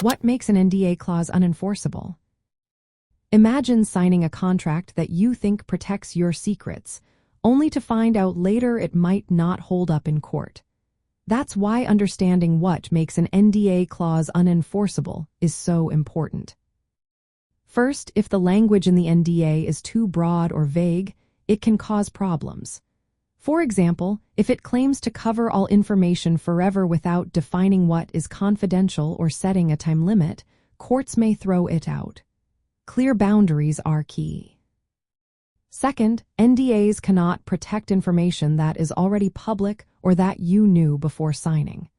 What makes an NDA clause unenforceable? Imagine signing a contract that you think protects your secrets, only to find out later it might not hold up in court. That's why understanding what makes an NDA clause unenforceable is so important. First, if the language in the NDA is too broad or vague, it can cause problems. For example, if it claims to cover all information forever without defining what is confidential or setting a time limit, courts may throw it out. Clear boundaries are key. Second, NDAs cannot protect information that is already public or that you knew before signing.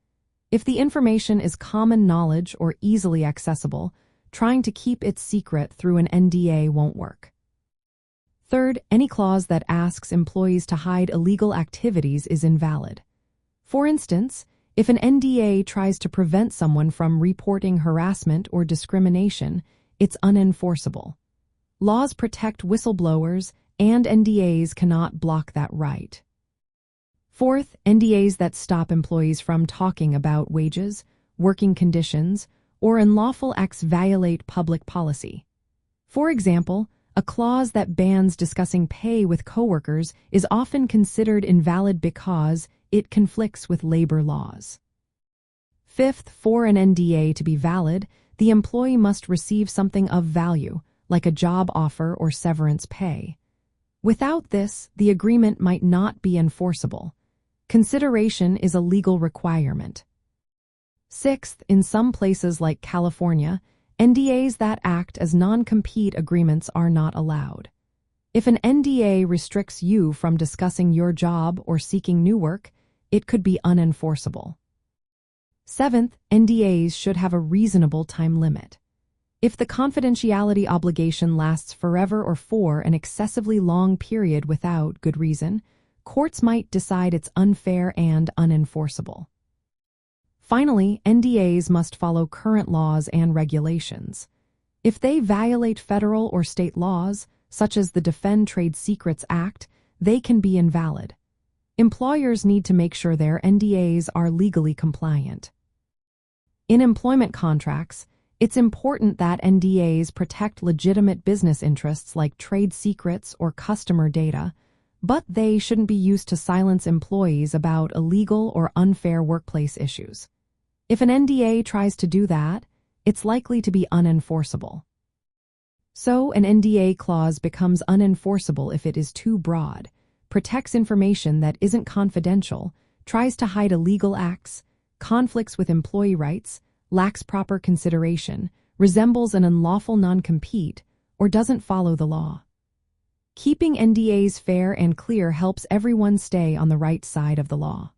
If the information is common knowledge or easily accessible, trying to keep it secret through an NDA won't work. Third, any clause that asks employees to hide illegal activities is invalid. For instance, if an NDA tries to prevent someone from reporting harassment or discrimination, it's unenforceable. Laws protect whistleblowers, and NDAs cannot block that right. Fourth, NDAs that stop employees from talking about wages, working conditions, or unlawful acts violate public policy. For example, a clause that bans discussing pay with coworkers is often considered invalid because it conflicts with labor laws. Fifth, for an NDA to be valid, the employee must receive something of value, like a job offer or severance pay. Without this, the agreement might not be enforceable. Consideration is a legal requirement. Sixth, in some places like California, NDAs that act as non-compete agreements are not allowed. If an NDA restricts you from discussing your job or seeking new work, it could be unenforceable. Seventh, NDAs should have a reasonable time limit. If the confidentiality obligation lasts forever or for an excessively long period without good reason, courts might decide it's unfair and unenforceable. Finally, NDAs must follow current laws and regulations. If they violate federal or state laws, such as the Defend Trade Secrets Act, they can be invalid. Employers need to make sure their NDAs are legally compliant. In employment contracts, it's important that NDAs protect legitimate business interests like trade secrets or customer data, but they shouldn't be used to silence employees about illegal or unfair workplace issues. If an NDA tries to do that, it's likely to be unenforceable. So, an NDA clause becomes unenforceable if it is too broad, protects information that isn't confidential, tries to hide illegal acts, conflicts with employee rights, lacks proper consideration, resembles an unlawful non-compete, or doesn't follow the law. Keeping NDAs fair and clear helps everyone stay on the right side of the law.